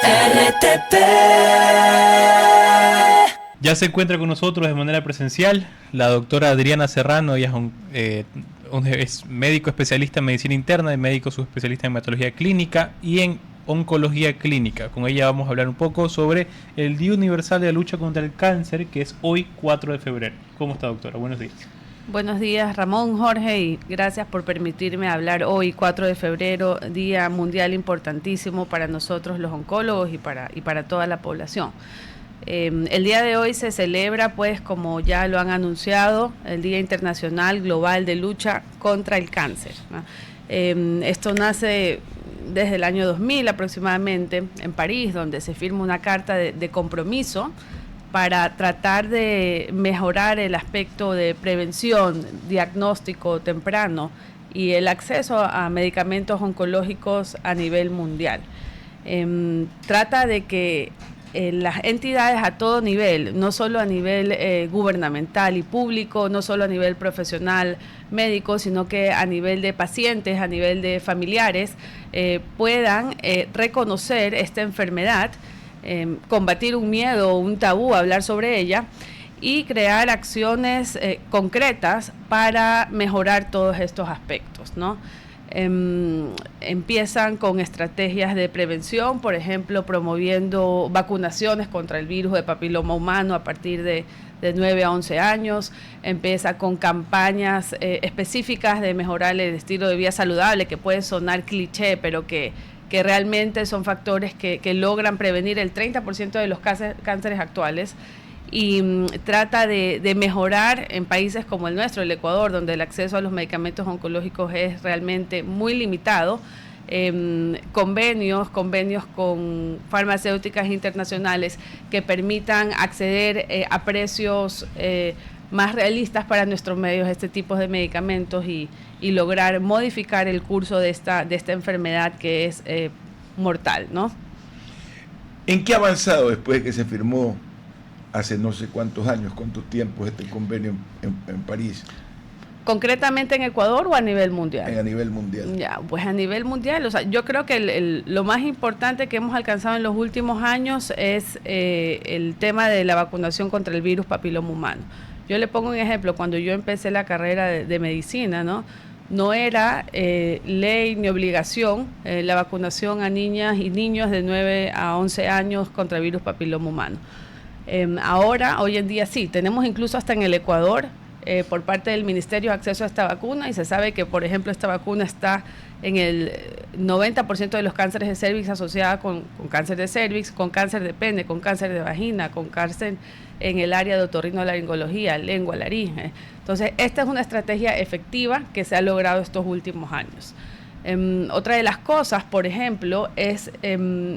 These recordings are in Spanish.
RTP. Ya se encuentra con nosotros de manera presencial la doctora Adriana Serrano. Ella es médico especialista en medicina interna y médico subespecialista en hematología clínica y en oncología clínica. Con ella vamos a hablar un poco sobre el Día Universal de la Lucha contra el Cáncer, que es hoy 4 de febrero. ¿Cómo está, doctora? Buenos días. Buenos días, Ramón, Jorge, y gracias por permitirme hablar hoy, 4 de febrero, Día Mundial importantísimo para nosotros los oncólogos y para toda la población. El día de hoy se celebra, pues, como ya lo han anunciado, el Día Internacional Global de Lucha contra el Cáncer, ¿no? Esto nace desde el año 2000 aproximadamente en París, donde se firma una carta de compromiso para tratar de mejorar el aspecto de prevención, diagnóstico temprano y el acceso a medicamentos oncológicos a nivel mundial. Trata de que las entidades a todo nivel, no solo a nivel gubernamental y público, no solo a nivel profesional, médico, sino que a nivel de pacientes, a nivel de familiares, puedan reconocer esta enfermedad, combatir un miedo o un tabú, hablar sobre ella y crear acciones concretas para mejorar todos estos aspectos, ¿no? Empiezan con estrategias de prevención, por ejemplo, promoviendo vacunaciones contra el virus de papiloma humano a partir de 9 a 11 años, empieza con campañas específicas de mejorar el estilo de vida saludable, que puede sonar cliché, pero que realmente son factores que logran prevenir el 30% de los cánceres actuales, y trata de mejorar en países como el nuestro, el Ecuador, donde el acceso a los medicamentos oncológicos es realmente muy limitado, convenios con farmacéuticas internacionales que permitan acceder a precios más realistas para nuestros medios este tipo de medicamentos y lograr modificar el curso de esta enfermedad que es mortal, ¿no? ¿En qué ha avanzado después de que se firmó hace no sé cuántos años, cuántos tiempos este convenio en París? ¿Concretamente en Ecuador o a nivel mundial? A nivel mundial. Ya, pues a nivel mundial, o sea, yo creo que lo más importante que hemos alcanzado en los últimos años es el tema de la vacunación contra el virus papiloma humano. Yo le pongo un ejemplo, cuando yo empecé la carrera de medicina, no era ley ni obligación la vacunación a niñas y niños de 9 a 11 años contra el virus papiloma humano. Ahora, hoy en día sí, tenemos incluso hasta en el Ecuador, por parte del Ministerio, acceso a esta vacuna, y se sabe que, por ejemplo, esta vacuna está en el 90% de los cánceres de cervix asociada con cáncer de cervix, con cáncer de pene, con cáncer de vagina, con cáncer en el área de otorrinolaringología, lengua, laringe. Entonces, esta es una estrategia efectiva que se ha logrado estos últimos años. Otra de las cosas, por ejemplo, es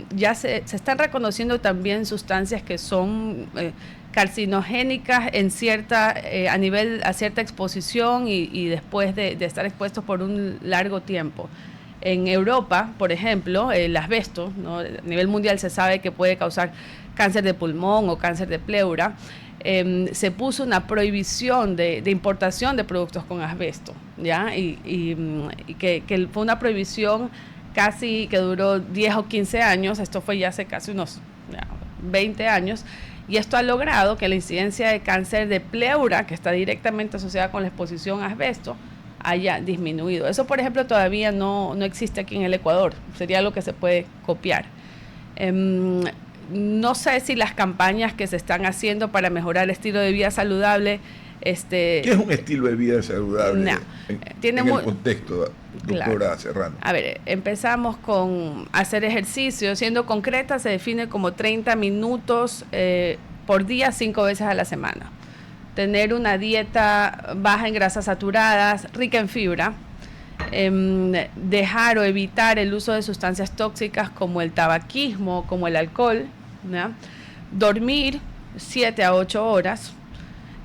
ya se están reconociendo también sustancias que son carcinogénicas en a cierta exposición y después de estar expuestos por un largo tiempo. En Europa, por ejemplo, el asbesto, ¿no? A nivel mundial se sabe que puede causar cáncer de pulmón o cáncer de pleura. Se puso una prohibición de importación de productos con asbesto, ¿ya? Y que fue una prohibición casi que duró 10 o 15 años, esto fue ya hace casi unos 20 años, y esto ha logrado que la incidencia de cáncer de pleura, que está directamente asociada con la exposición a asbesto, haya disminuido. Eso, por ejemplo, todavía no existe aquí en el Ecuador, sería algo que se puede copiar. No sé si las campañas que se están haciendo para mejorar el estilo de vida saludable... ¿Qué es un estilo de vida saludable en el contexto, doctora claro. Serrano? A ver, empezamos con hacer ejercicio. Siendo concreta, se define como 30 minutos por día, 5 veces a la semana. Tener una dieta baja en grasas saturadas, rica en fibra. Dejar o evitar el uso de sustancias tóxicas como el tabaquismo, como el alcohol, ¿no? Dormir 7 a 8 horas,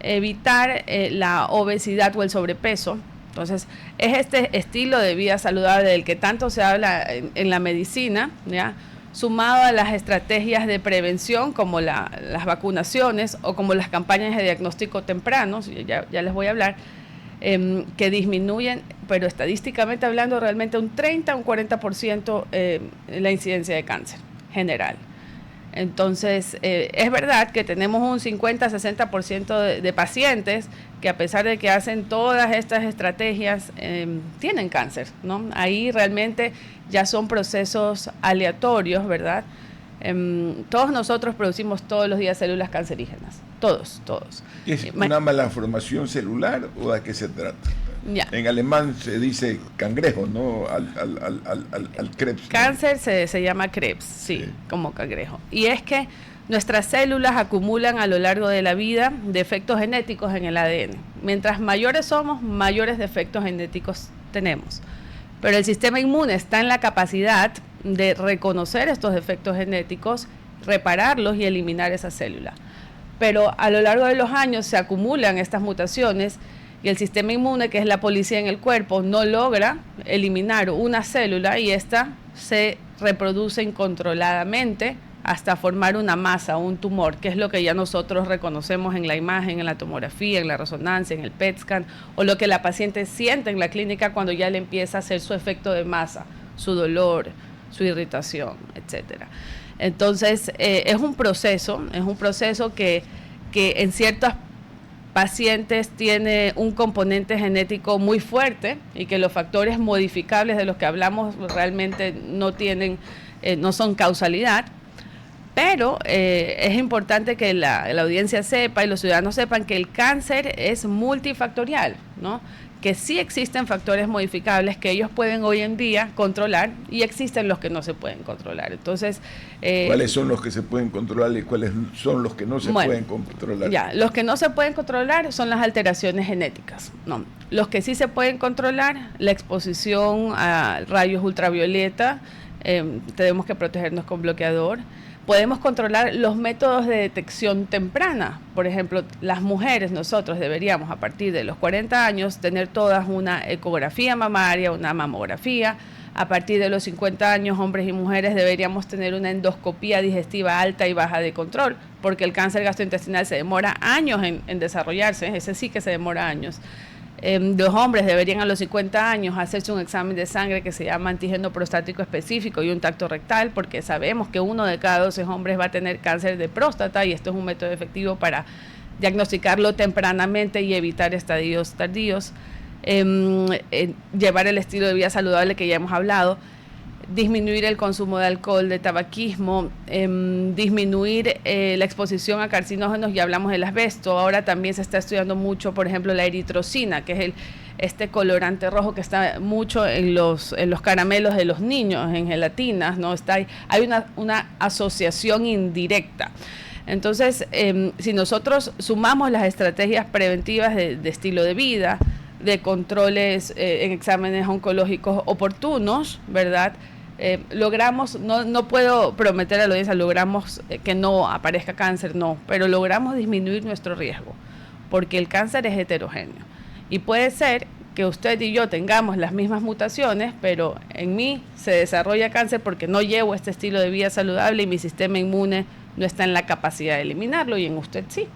evitar la obesidad o el sobrepeso. Entonces, es este estilo de vida saludable del que tanto se habla en la medicina, ¿ya? Sumado a las estrategias de prevención como las vacunaciones o como las campañas de diagnóstico temprano, ya les voy a hablar, que disminuyen, pero estadísticamente hablando, realmente un 30 a un 40% la incidencia de cáncer general. Entonces, es verdad que tenemos un 50-60% de pacientes que a pesar de que hacen todas estas estrategias, tienen cáncer, ¿no? Ahí realmente ya son procesos aleatorios, ¿verdad? Todos nosotros producimos todos los días células cancerígenas, todos. ¿Es una malformación celular o de qué se trata? Ya. En alemán se dice cangrejo, ¿no? Al Krebs, ¿no? Cáncer se llama Krebs, sí, como cangrejo. Y es que nuestras células acumulan a lo largo de la vida defectos genéticos en el ADN. Mientras mayores somos, mayores defectos genéticos tenemos. Pero el sistema inmune está en la capacidad de reconocer estos defectos genéticos, repararlos y eliminar esa célula. Pero a lo largo de los años se acumulan estas mutaciones y el sistema inmune, que es la policía en el cuerpo, no logra eliminar una célula y esta se reproduce incontroladamente hasta formar una masa o un tumor, que es lo que ya nosotros reconocemos en la imagen, en la tomografía, en la resonancia, en el PET scan, o lo que la paciente siente en la clínica cuando ya le empieza a hacer su efecto de masa, su dolor, su irritación, etcétera. Entonces, es un proceso que en ciertas pacientes tiene un componente genético muy fuerte y que los factores modificables de los que hablamos realmente no son causalidad, pero es importante que la audiencia sepa y los ciudadanos sepan que el cáncer es multifactorial, ¿no? Que sí existen factores modificables que ellos pueden hoy en día controlar y existen los que no se pueden controlar. Entonces, ¿cuáles son los que se pueden controlar y cuáles son los que no se pueden controlar? Ya, los que no se pueden controlar son las alteraciones genéticas, ¿no? Los que sí se pueden controlar, la exposición a rayos ultravioleta, tenemos que protegernos con bloqueador. Podemos controlar los métodos de detección temprana. Por ejemplo, las mujeres, nosotros deberíamos a partir de los 40 años tener todas una ecografía mamaria, una mamografía. A partir de los 50 años, hombres y mujeres deberíamos tener una endoscopía digestiva alta y baja de control, porque el cáncer gastrointestinal se demora años en desarrollarse, ese sí que se demora años. Los hombres deberían a los 50 años hacerse un examen de sangre que se llama antígeno prostático específico y un tacto rectal, porque sabemos que 1 de cada 12 hombres va a tener cáncer de próstata y esto es un método efectivo para diagnosticarlo tempranamente y evitar estadios tardíos. Llevar el estilo de vida saludable que ya hemos hablado, disminuir el consumo de alcohol, de tabaquismo, disminuir la exposición a carcinógenos, ya hablamos del asbesto. Ahora también se está estudiando mucho, por ejemplo, la eritrocina, que es este colorante rojo que está mucho en los caramelos de los niños, en gelatinas, ¿no? Hay una asociación indirecta. Entonces, si nosotros sumamos las estrategias preventivas de estilo de vida, de controles en exámenes oncológicos oportunos, ¿verdad? Logramos, no puedo prometer a la audiencia, logramos que no aparezca cáncer, no, pero logramos disminuir nuestro riesgo, porque el cáncer es heterogéneo. Y puede ser que usted y yo tengamos las mismas mutaciones, pero en mí se desarrolla cáncer porque no llevo este estilo de vida saludable y mi sistema inmune no está en la capacidad de eliminarlo, y en usted sí.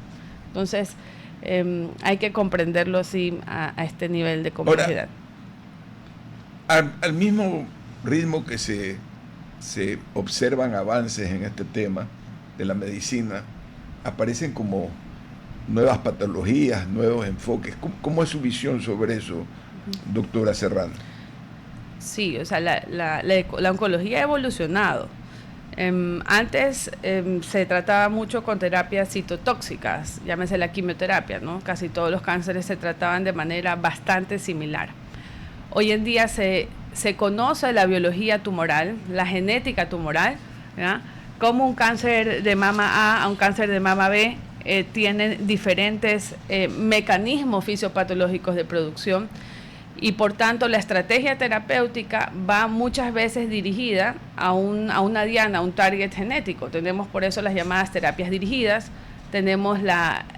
Entonces, hay que comprenderlo así a este nivel de complejidad. Ahora, al mismo ritmo que se observan avances en este tema de la medicina, aparecen como nuevas patologías, nuevos enfoques. ¿Cómo es su visión sobre eso, doctora Serrano? Sí, o sea, la oncología ha evolucionado. Antes se trataba mucho con terapias citotóxicas, llámese la quimioterapia, ¿no? Casi todos los cánceres se trataban de manera bastante similar. Hoy en día se conoce la biología tumoral, la genética tumoral, ¿ya? Como un cáncer de mama A un cáncer de mama B tienen diferentes mecanismos fisiopatológicos de producción, y por tanto la estrategia terapéutica va muchas veces dirigida a una diana, a un target genético. Tenemos por eso las llamadas terapias dirigidas, tenemos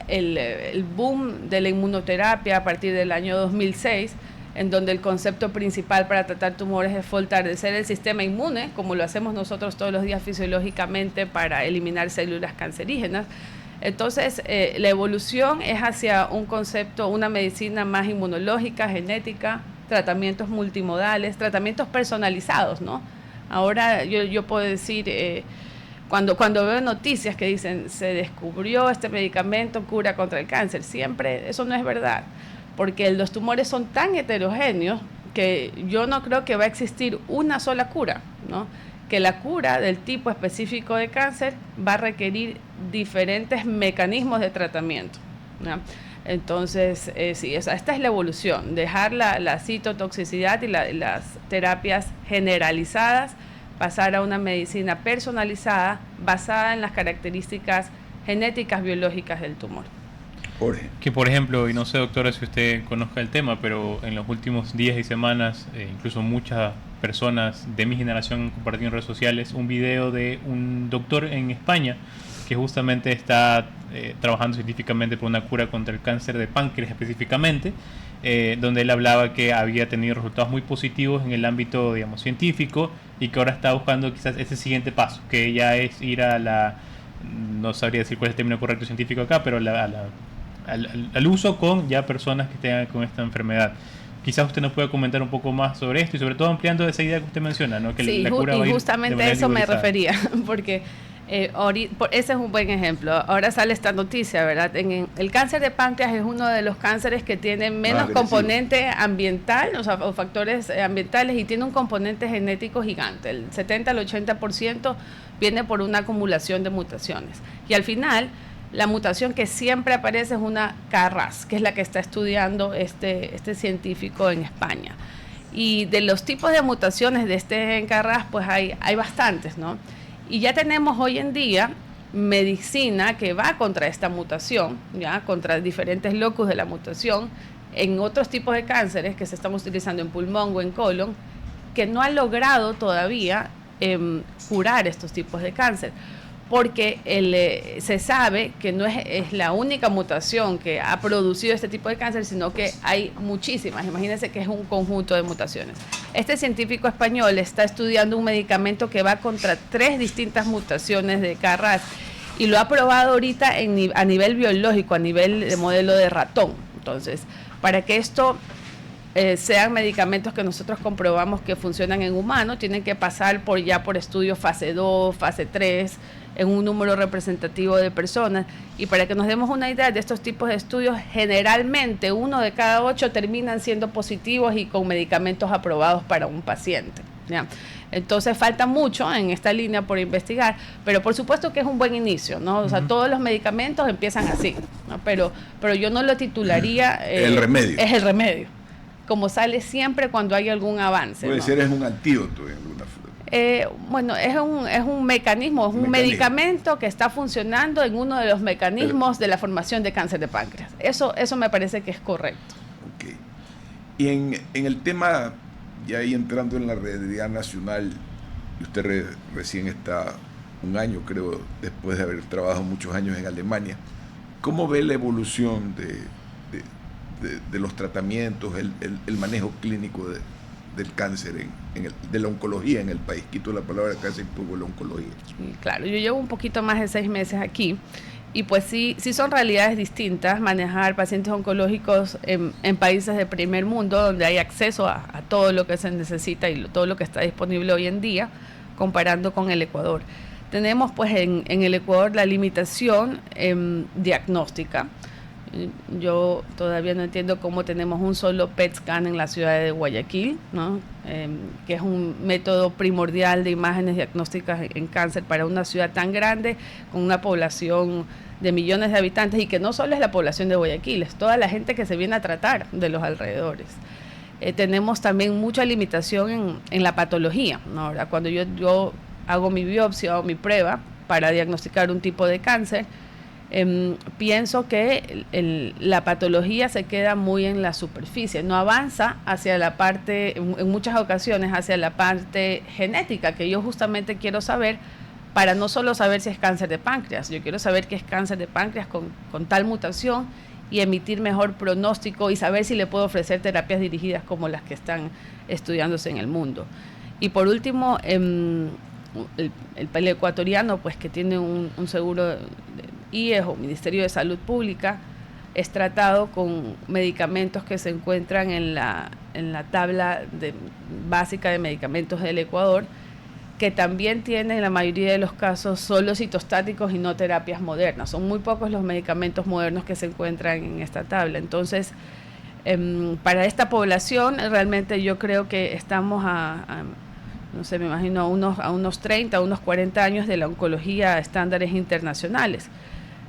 el boom de la inmunoterapia a partir del año 2006, en donde el concepto principal para tratar tumores es fortalecer el sistema inmune, como lo hacemos nosotros todos los días fisiológicamente para eliminar células cancerígenas. Entonces, la evolución es hacia un concepto, una medicina más inmunológica, genética, tratamientos multimodales, tratamientos personalizados, ¿no? Ahora yo puedo decir, Cuando veo noticias que dicen se descubrió este medicamento cura contra el cáncer, siempre eso no es verdad, porque los tumores son tan heterogéneos que yo no creo que va a existir una sola cura, ¿no? Que la cura del tipo específico de cáncer va a requerir diferentes mecanismos de tratamiento, ¿no? Entonces, sí, esta es la evolución, dejar la citotoxicidad y las terapias generalizadas, pasar a una medicina personalizada basada en las características genéticas biológicas del tumor. Jorge. Que por ejemplo, y no sé doctora si usted conozca el tema, pero en los últimos días y semanas, incluso muchas personas de mi generación han compartido en redes sociales un video de un doctor en España que justamente está trabajando científicamente por una cura contra el cáncer de páncreas específicamente, donde él hablaba que había tenido resultados muy positivos en el ámbito, digamos, científico, y que ahora está buscando quizás ese siguiente paso, que ya es ir a la, no sabría decir cuál es el término correcto científico acá, pero al uso con ya personas que tengan con esta enfermedad. Quizás usted nos pueda comentar un poco más sobre esto y sobre todo ampliando esa idea que usted menciona, ¿no? Que sí, la cura va a ir justamente a eso me refería, porque ese es un buen ejemplo. Ahora sale esta noticia, ¿verdad? El cáncer de páncreas es uno de los cánceres que tiene menos componente ambiental, o factores ambientales, y tiene un componente genético gigante. El 70 al 80% viene por una acumulación de mutaciones. Y al final, la mutación que siempre aparece es una KRAS, que es la que está estudiando este científico en España. Y de los tipos de mutaciones de este KRAS, pues hay bastantes, ¿no? Y ya tenemos hoy en día medicina que va contra esta mutación, ya contra diferentes locus de la mutación, en otros tipos de cánceres que se están utilizando en pulmón o en colon, que no han logrado todavía curar estos tipos de cáncer, porque se sabe que no es la única mutación que ha producido este tipo de cáncer, sino que hay muchísimas. Imagínense que es un conjunto de mutaciones. Este científico español está estudiando un medicamento que va contra 3 distintas mutaciones de KRAS y lo ha probado ahorita a nivel biológico, a nivel de modelo de ratón. Entonces, para que esto sean medicamentos que nosotros comprobamos que funcionan en humanos, tienen que pasar por estudios fase 2, fase 3, en un número representativo de personas. Y para que nos demos una idea de estos tipos de estudios, generalmente 1 de cada 8 terminan siendo positivos y con medicamentos aprobados para un paciente, ¿ya? Entonces falta mucho en esta línea por investigar, pero por supuesto que es un buen inicio, ¿no? O sea, todos los medicamentos empiezan así, ¿no? Pero yo no lo titularía... el remedio. Es el remedio, como sale siempre cuando hay algún avance. Puede ¿no? ser, es un antídoto en alguna forma. Bueno, es un mecanismo, es un medicamento que está funcionando en uno de los mecanismos de la formación de cáncer de páncreas. Eso me parece que es correcto. Ok. Y en el tema, ya ahí entrando en la realidad nacional, y usted recién está un año, creo, después de haber trabajado muchos años en Alemania, ¿cómo ve la evolución de los tratamientos, el manejo clínico del cáncer, de la oncología en el país? Quito la palabra cáncer y pongo la oncología. Claro, yo llevo un poquito más de 6 meses aquí y pues sí son realidades distintas manejar pacientes oncológicos en países de primer mundo, donde hay acceso a todo lo que se necesita y todo lo que está disponible hoy en día, comparando con el Ecuador. Tenemos pues en el Ecuador la limitación diagnóstica. Yo todavía no entiendo cómo tenemos un solo PET scan en la ciudad de Guayaquil, ¿no? Que es un método primordial de imágenes diagnósticas en cáncer para una ciudad tan grande, con una población de millones de habitantes, y que no solo es la población de Guayaquil, es toda la gente que se viene a tratar de los alrededores. Tenemos también mucha limitación en la patología, ¿no? Ahora, cuando yo hago mi biopsia o mi prueba para diagnosticar un tipo de cáncer, pienso que la patología se queda muy en la superficie, no avanza hacia la parte, en muchas ocasiones, hacia la parte genética, que yo justamente quiero saber, para no solo saber si es cáncer de páncreas, yo quiero saber que es cáncer de páncreas con tal mutación y emitir mejor pronóstico y saber si le puedo ofrecer terapias dirigidas como las que están estudiándose en el mundo. Y por último, el ecuatoriano, pues que tiene un seguro IES o Ministerio de Salud Pública, es tratado con medicamentos que se encuentran en la tabla básica de medicamentos del Ecuador, que también tienen en la mayoría de los casos solo citostáticos y no terapias modernas. Son muy pocos los medicamentos modernos que se encuentran en esta tabla. Entonces, para esta población, realmente yo creo que estamos no sé, me imagino a unos 30, a unos 40 años de la oncología a estándares internacionales.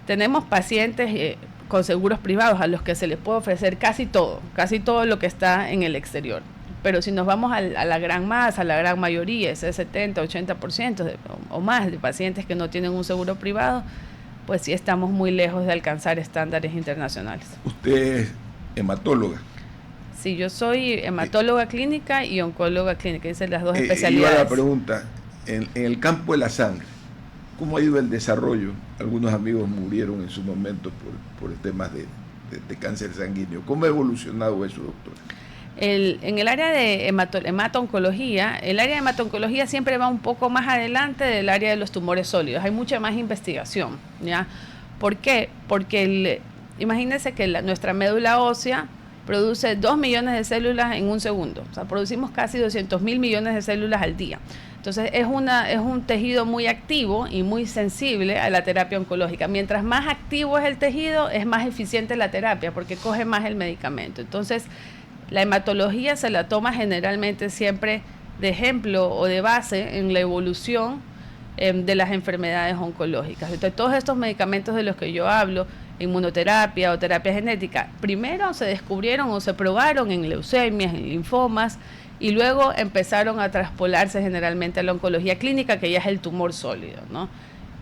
Tenemos pacientes con seguros privados a los que se les puede ofrecer casi todo lo que está en el exterior. Pero si nos vamos a la gran masa, a la gran mayoría, ese 70, 80% o más de pacientes que no tienen un seguro privado, pues sí estamos muy lejos de alcanzar estándares internacionales. ¿Usted es hematóloga? Sí, yo soy hematóloga clínica y oncóloga clínica, esas son las dos especialidades. Iba la pregunta, en el campo de la sangre, ¿cómo ha ido el desarrollo? Algunos amigos murieron en su momento por temas de cáncer sanguíneo. ¿Cómo ha evolucionado eso, doctora? En el área de hemato-oncología, el área de hemato-oncología siempre va un poco más adelante del área de los tumores sólidos. Hay mucha más investigación, ¿ya? ¿Por qué? Porque imagínense que nuestra médula ósea produce 2 millones de células en un segundo. O sea, producimos casi 200.000 millones de células al día. Entonces, es un tejido muy activo y muy sensible a la terapia oncológica. Mientras más activo es el tejido, es más eficiente la terapia porque coge más el medicamento. Entonces, la hematología se la toma generalmente siempre de ejemplo o de base en la evolución de las enfermedades oncológicas. Entonces, todos estos medicamentos de los que yo hablo, inmunoterapia o terapia genética, primero se descubrieron o se probaron en leucemias, en linfomas, y luego empezaron a traspolarse generalmente a la oncología clínica, que ya es el tumor sólido, ¿no?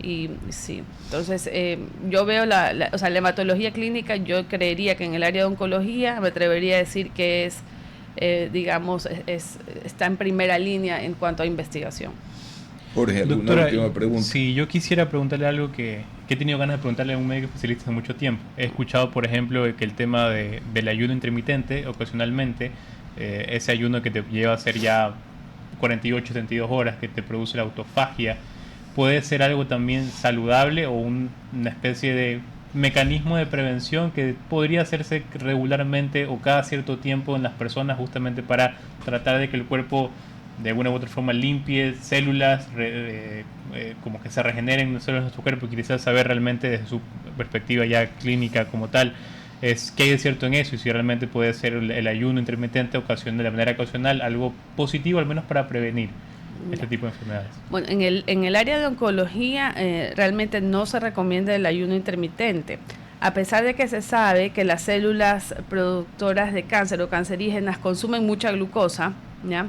Y sí, entonces yo veo la hematología clínica, yo creería que en el área de oncología me atrevería a decir que es, está en primera línea en cuanto a investigación. Jorge, ¿alguna Doctora, última pregunta? Sí, yo quisiera preguntarle algo que he tenido ganas de preguntarle a un médico especialista hace mucho tiempo. He escuchado, por ejemplo, que el tema del ayuno intermitente, ocasionalmente, ese ayuno que te lleva a hacer ya 48, 72 horas, que te produce la autofagia, puede ser algo también saludable o una especie de mecanismo de prevención que podría hacerse regularmente o cada cierto tiempo en las personas, justamente para tratar de que el cuerpo de alguna u otra forma limpie células, como que se regeneren células de nuestro cuerpo, y quizás saber realmente desde su perspectiva ya clínica como tal, es qué hay de cierto en eso y si realmente puede ser el ayuno intermitente de la manera ocasional algo positivo, al menos para prevenir este tipo de enfermedades. Bueno, en el área de oncología realmente no se recomienda el ayuno intermitente, a pesar de que se sabe que las células productoras de cáncer o cancerígenas consumen mucha glucosa, ¿ya?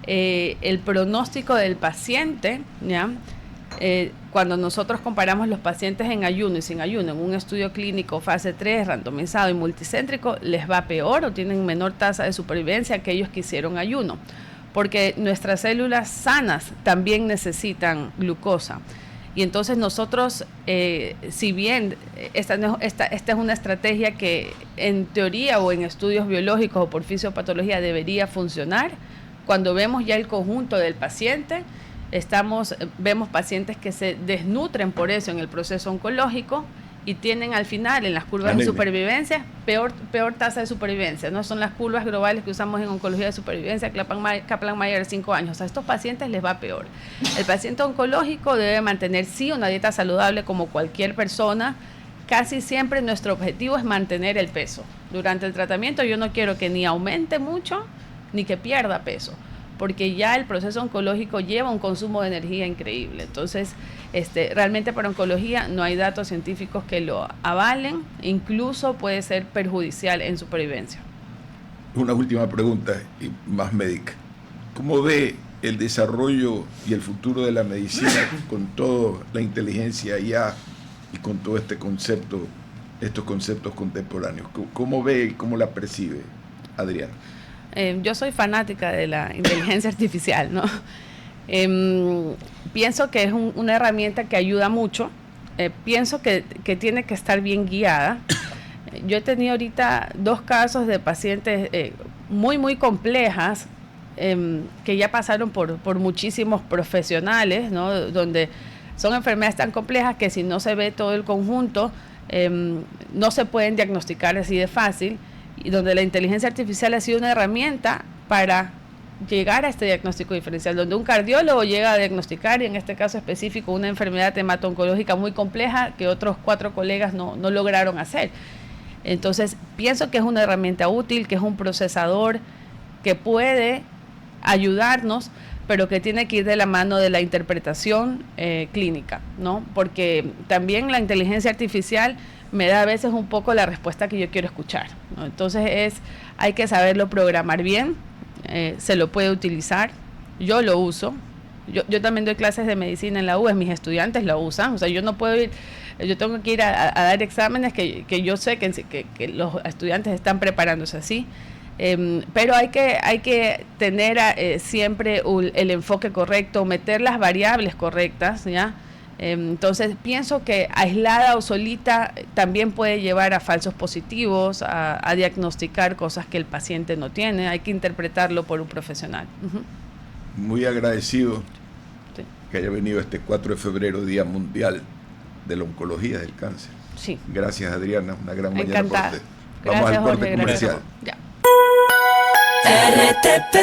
El pronóstico del paciente, ¿ya? Cuando nosotros comparamos los pacientes en ayuno y sin ayuno en un estudio clínico fase 3, randomizado y multicéntrico, les va peor o tienen menor tasa de supervivencia que aquellos que hicieron ayuno, porque nuestras células sanas también necesitan glucosa. Y entonces nosotros, si bien esta es una estrategia que en teoría o en estudios biológicos o por fisiopatología debería funcionar, cuando vemos ya el conjunto del paciente, vemos pacientes que se desnutren por eso en el proceso oncológico y tienen al final en las curvas de supervivencia peor tasa de supervivencia, ¿no? Son las curvas globales que usamos en oncología de supervivencia, Kaplan-Meier de 5 años. A estos pacientes les va peor. El paciente oncológico debe mantener sí una dieta saludable como cualquier persona. Casi siempre nuestro objetivo es mantener el peso. Durante el tratamiento yo no quiero que ni aumente mucho ni que pierda peso, porque ya el proceso oncológico lleva un consumo de energía increíble. Entonces, realmente para oncología no hay datos científicos que lo avalen, incluso puede ser perjudicial en supervivencia. Una última pregunta, y más médica. ¿Cómo ve el desarrollo y el futuro de la medicina con toda la inteligencia IA y con todo estos conceptos contemporáneos? ¿Cómo ve y cómo la percibe, Adriana? Yo soy fanática de la inteligencia artificial, ¿no? Pienso que es una herramienta que ayuda mucho. Pienso que tiene que estar bien guiada. Yo he tenido ahorita 2 casos de pacientes muy, muy complejas que ya pasaron por muchísimos profesionales, ¿no? Donde son enfermedades tan complejas que si no se ve todo el conjunto, no se pueden diagnosticar así de fácil, y donde la inteligencia artificial ha sido una herramienta para llegar a este diagnóstico diferencial, donde un cardiólogo llega a diagnosticar, y en este caso específico, una enfermedad hemato-oncológica muy compleja que otros 4 colegas no lograron hacer. Entonces, pienso que es una herramienta útil, que es un procesador que puede ayudarnos, pero que tiene que ir de la mano de la interpretación clínica, ¿no? Porque también la inteligencia artificial me da a veces un poco la respuesta que yo quiero escuchar, ¿no? Entonces hay que saberlo programar bien, se lo puede utilizar, yo lo uso, yo también doy clases de medicina en la UES, mis estudiantes lo usan, o sea, yo no puedo ir, yo tengo que ir a dar exámenes que yo sé que los estudiantes están preparándose así. Pero hay que tener siempre el enfoque correcto, meter las variables correctas, ¿ya? Entonces pienso que aislada o solita también puede llevar a falsos positivos, a diagnosticar cosas que el paciente no tiene. Hay que interpretarlo por un profesional. Muy agradecido Sí. que haya venido este 4 de febrero, Día Mundial de la Oncología del Cáncer. Sí. Gracias, Adriana, una gran mañana Encantada. por usted. Gracias, Vamos al corte Jorge, comercial. gracias. Ya. RTP